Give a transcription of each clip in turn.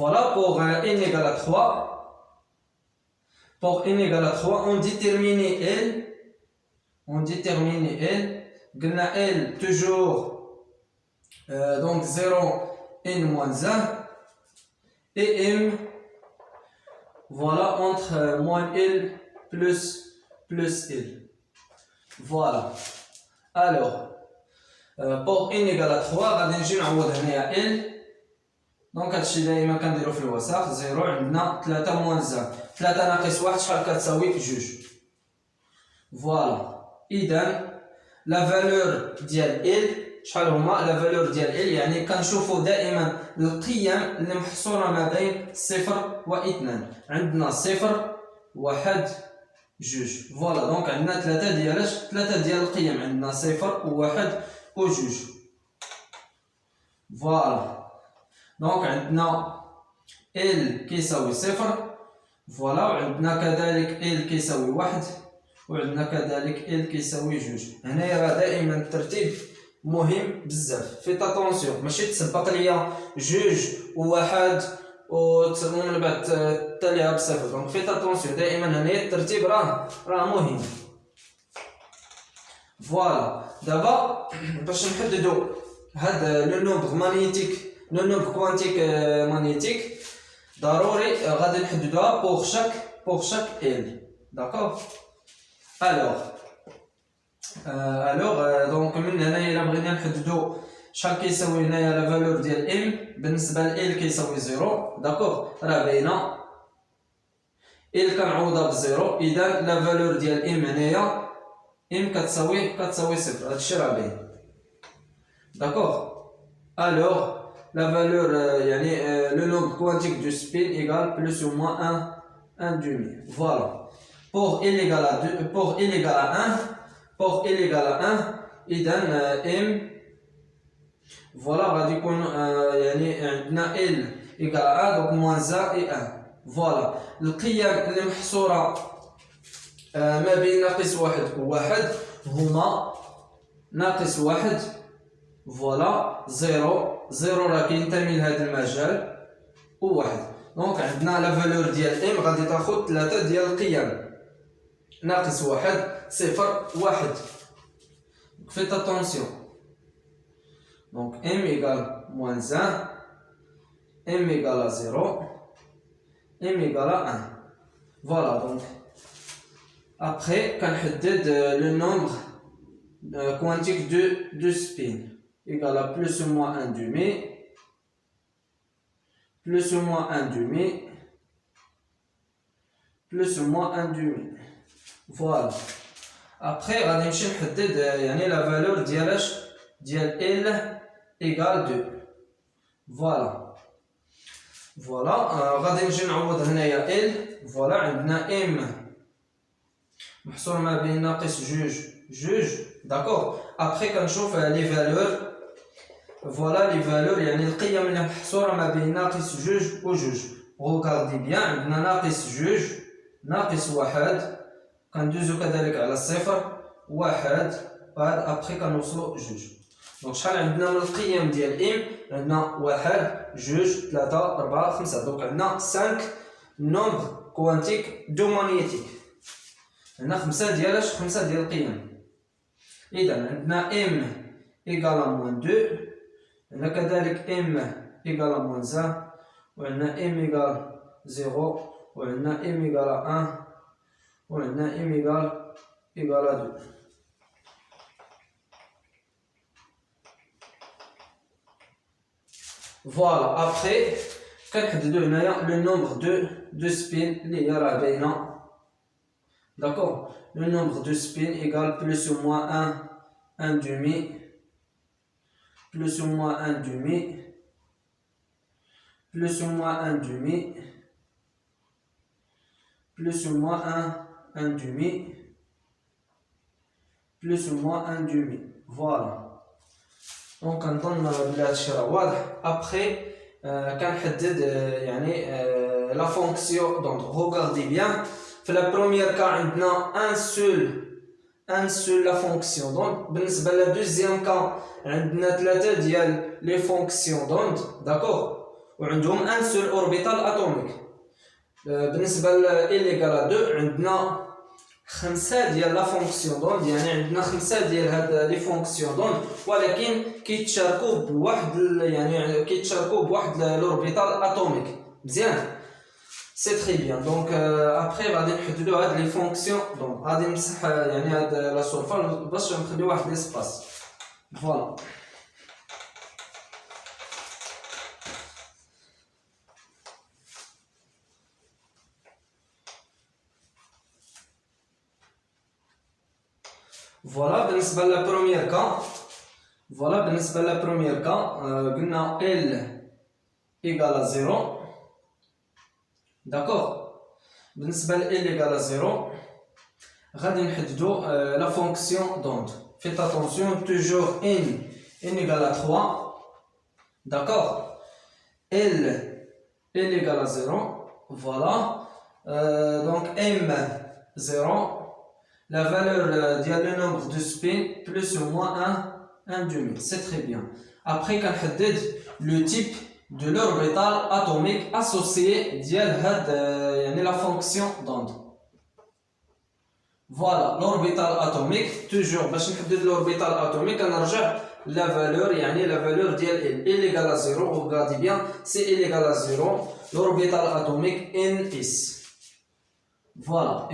Voilà pour n égale à 3. Pour n égale à 3, on détermine L. قلنا L toujours donc 0, n moins 1 et M voilà entre moins L plus L. Voilà. Alors pour n égale à 3 غادي نجي نعوض هنايا L. دونك هادشي دايما كنديرو في الوسط. 0 عندنا 3 موان 1. 3 ناقص 1 شحال كتساوي 2. فوالا. إذا لا فالور ديال L شحال هما؟ لا فالور ديال L يعني كنشوفو دائما القيم اللي محصورة ما بين 0 و 2. عندنا 0 1 2. فوالا. دونك عندنا 3 ديال القيم. عندنا 0 و 1 و 2. فوالا. دونك عندنا L كيساوي 0. فوالا. وعندنا كذلك L كيساوي 1 وعندنا كذلك L كيساوي 2. هنايا راه دائما الترتيب مهم بزاف. فيت اتونسيون ماشي تسبق ليا 2 و 1 ومن بعد تاليها بصفر. دونك فيت اتونسيون دائما هنايا الترتيب راه مهم. فوالا. دابا باش نحددو هاد لو نومبر مانيتيك لو نومبر كوانتيك مانيتيك ضروري غادي نحددوها بوغ شاك L. داكوغ. الوغ دونك من هنايا الا بغينا نحددو شحال كيساوي هنايا لا فالور ديال M بالنسبه ل L كيساوي 0. داكوغ. راه باينه L كنعوضها بزيرو. اذا لا فالور ديال M هنايا M كتساوي 0. هادشي راه باين. داكوغ. الوغ la valeur يعني le nombre quantique du spin égale plus ou moins 1 demi. Voilà. Pour L égale à 2, pour L égale à 1, إذا M voilà غادي يكون يعني عندنا L égale à 1 donc moins 1 et 1. Voilà. القيم اللي محصورة ما بين ناقص 1 و 1 هما ناقص 1 فوالا 0 راه كينتمي لهذا المجال و 1. دونك عندنا لا فالور ديال M غادي تاخذ 3 ديال القيم. ناقص 1 0 1. فيت اتونسيون. دونك M égale moins 1 M égale à 0 M égale à 1. Voilà. Donc après كنحدد le nombre quantique de spin égale à plus ou moins 1 demi, plus ou moins 1 demi, plus ou moins 1 demi. Voilà. Après غادي نمشي نحدد يعني لا فالور ديال L égale 2. فوالا. فوالا. غادي نجي نعوض هنايا L. فوالا. عندنا M محصور ما بين ناقص 2. داكوغ. ابخي كنشوف لي فالور. فوالا لي فالور يعني القيم اللي محصوره ما بين ناقص 2 و 2. غوكاردي بيان. عندنا ناقص 2 ناقص 1 كندوزو كذلك على الصفر 1 بعد ابخي كنوصلو 2. دونك شحال عندنا من القيم ديال M؟ عندنا 1 2 3 4 5. دونك عندنا 5 نومبر كوانتيك دو مانيتيك. عندنا 5 ديال القيم. إذا عندنا M égale à moins 2. عندنا كذلك M égale à moins 1 وعندنا M égale 0 وعندنا M égale à 1 وعندنا M égale à 2. Voilà. Après كنحددو هنايا le nombre de spin اللي هي راه باينه. D'accord. Le nombre de spin égale plus ou moins 1 demi, plus ou moins 1 demi, plus ou moins 1 demi, plus ou moins 1 demi, plus ou moins 1 demi. Voilà. Donc كنظن بلي هادشي راه واضح. Après كنحدد يعني la fonction. Donc regardez bien. في la première cas عندنا un seul la fonction d'onde. بالنسبة ل deuxième cas عندنا 3 ديال les fonctions d'onde. d'accord. وعندهم ان سول اوربيتال اتوميك. بالنسبه ل ال ايكال 2 عندنا 5 ديال لا فونكسيون دوند، يعني عندنا 5 ديال هاد لي فونكسيون دوند، ولكن كيتشاركوا بواحد يعني كيتشاركوا بواحد الاوربيتال اتوميك. مزيان، سي تري بيان. دونك ابخي غادي نحددوا هاد لي فونكسيون دوند. غادي نمسح يعني هاد لا سورفال باش نخليو واحد ليسباس. فوالا فوالا بالنسبه لا بروميير كا، فوالا بالنسبه لا بروميير كا قلنا ال ايكال 0. داكوغ، بالنسبه ل ال ايكال 0 غادي نحددو لا فونكسيون دوند. فيت اتونسيون توجور ان ايكال 3. داكوغ، ال ايكال 0. فوالا دونك ام 0. La valeur le nombre de spin plus ou moins 1 demi. C'est très bien. Après, on حدد le type de l'orbital atomique associé à la fonction d'onde. Voilà, l'orbital atomique, toujours, باش نحدد l'orbital atomique, on رجع la valeur, la valeur ديال L égale à 0. Regardez bien, c'est L égale à 0. L'orbital atomique NS. Voilà,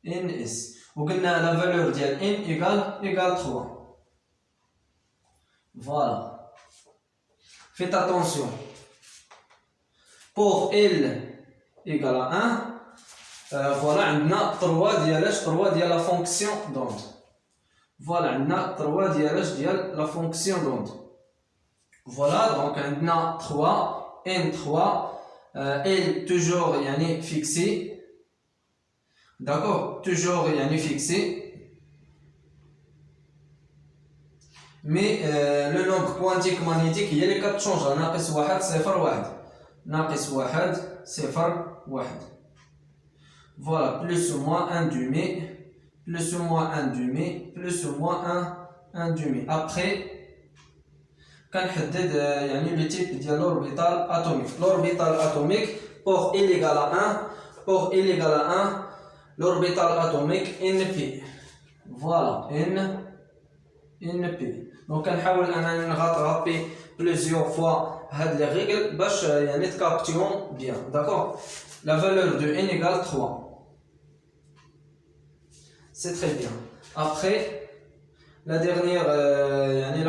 NS. وقلنا la valeur ديال N égale 3. Voilà. Faites attention. Pour L égale à 1, voilà, عندنا 3 ديال la fonction d'onde. Voilà, عندنا 3 ديال la fonction d'onde. Voilà, donc عندنا 3 N3 L toujours يعني fixé. D'accord, toujours fixé, mais le nombre quantique magnétique il y a les 4 changes. ناقص 1 0 1 ناقص 1 0 1. Voilà, plus ou moins 1 demi, plus ou moins 1 demi, plus ou moins 1 demi. Après كنحدد le type de l'orbital atomique. L'orbital atomique pour L égale à 1, pour L égale à 1, l'orbital atomique NP. Voilà, NP. Donc on va rattraper plusieurs fois les règles pour les captions bien. D'accord. La valeur de N égale 3. C'est très bien. Après, la dernière,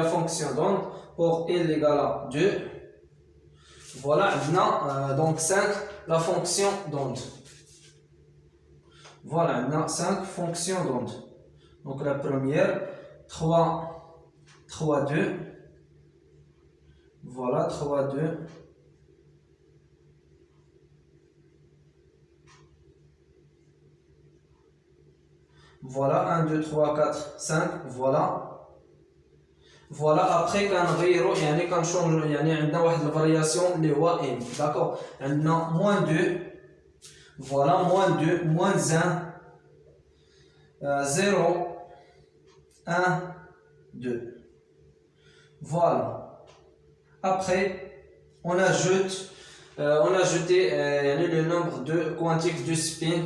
la fonction d'onde pour L égale à 2. Voilà, donc 5, la fonction d'onde. Voilà, on a 5 fonctions d'onde. Donc la première, 3, 2. Voilà, 3, 2. Voilà, 1, 2, 3, 4, 5. Voilà. Voilà, après quand on change, il y a une variation, les n. D'accord. On a moins 2. Voilà, moins 2, moins 1, 0, 1, 2. Voilà. Après, on ajoute, le nombre de quantiques de spin,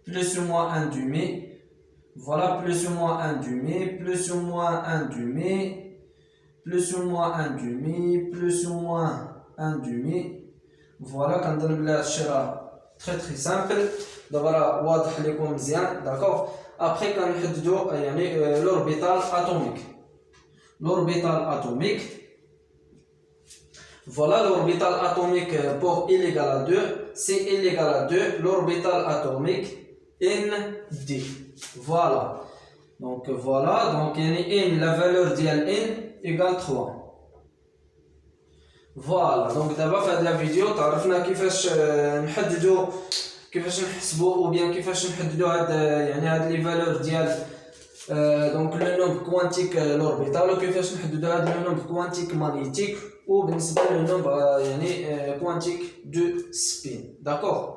plus ou moins 1 demi. Voilà, plus ou moins 1 demi, plus ou moins 1 demi, plus ou moins 1 demi, plus ou moins 1 demi. Voilà, quand on a très très simple. دابا واضح لكم مزيان. داكوغ. ابري كنحددوا l'orbital atomique. L'orbital atomique. Voilà l'orbital atomique pour L égale à 2. C'est L égale à 2. L'orbital atomique ND. Voilà. Donc voilà. Donc N, la valeur ديال N égale 3. فوالا دونك دابا في هاد لا فيديو تعرفنا كيفاش نحددو، كيفاش نحسبو او بيان كيفاش نحددو هاد هاد لي فالور ديال دونك لو نومبر كوانتيك لوربيتال، وكيفاش نحددو هاد لو نومبر كوانتيك ماغنيتيك، وبالنسبه لو نومبر كوانتيك دو سبين. داكوغ.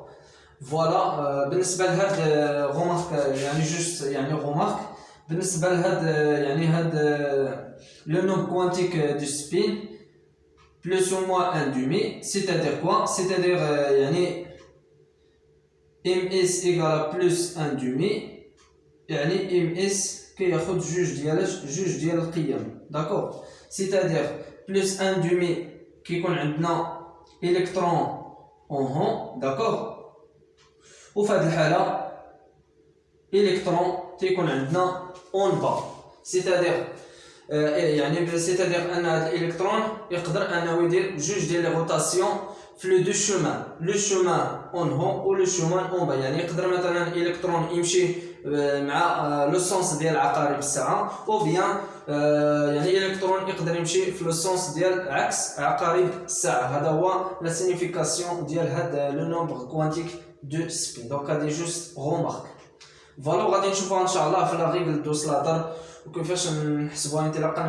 فوالا بالنسبه لهاد غومارك جوست غومارك بالنسبه لهاد هاد لو نومبر كوانتيك دو سبين. plus ou moins 1 demi, c'est-à-dire quoi? C'est-à-dire يعني ms égale à plus 1 demi يعني ms كياخد جوج ديال القيم. داكور، c'est-à-dire plus 1 demi كيكون عندنا الكترون اون هون. داكور، وفي هذه الحالة الكترون تيكون عندنا اون با، c'est-à-dire يعني c'est-à-dire ان هذا الالكترون يقدر انه يدير جوج ديال لي روتاسيون في لو دو شومان، لو شومان اون هون و لو شومان اون با. يعني يقدر مثلا الالكترون يمشي مع لو سونس ديال عقارب الساعه، او بيان يعني الالكترون يقدر يمشي في لو سونس ديال عكس عقارب الساعه. هذا هو لا سينيفيكاسيون ديال هذا لو نومبر كوانتيك دو سبين. دونك هذه جوست رومارك. فوالا، غادي نشوفوها ان شاء الله في لا ريغل دو سلاتر وكيفاش نحسبوها انطلاقا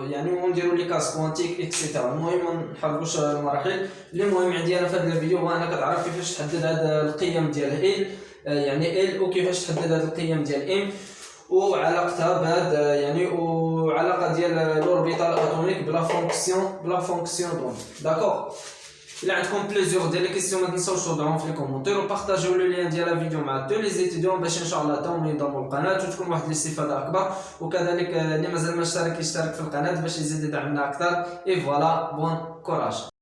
يعني ونديروا لي كاس كوانتيك اكسيتيرا. المهم ما نحرقوش المراحل. المهم عندي انا في هذا الفيديو هو انك تعرف كيفاش تحدد هذا القيم ديال ال يعني ال، وكيفاش تحدد هذه القيم ديال ام، وعلاقتها بهذا يعني وعلاقه ديال الاوربيتال اتوميك بلا فونكسيون دون. داكور، إلا عندكم بليزيور ديال لي كيسيون ما تنساوش توضعوهم في لي كومونتير وبارطاجيو لو لين ديال الفيديو مع تو لي زيتيديون باش ان شاء الله تاهم ينضموا للقناه وتكون واحد الاستفاده اكبر. وكذلك اللي مازال ما اشترك يشترك في القناه باش يزيد يدعمنا اكثر. اي فوالا، بون كوراج.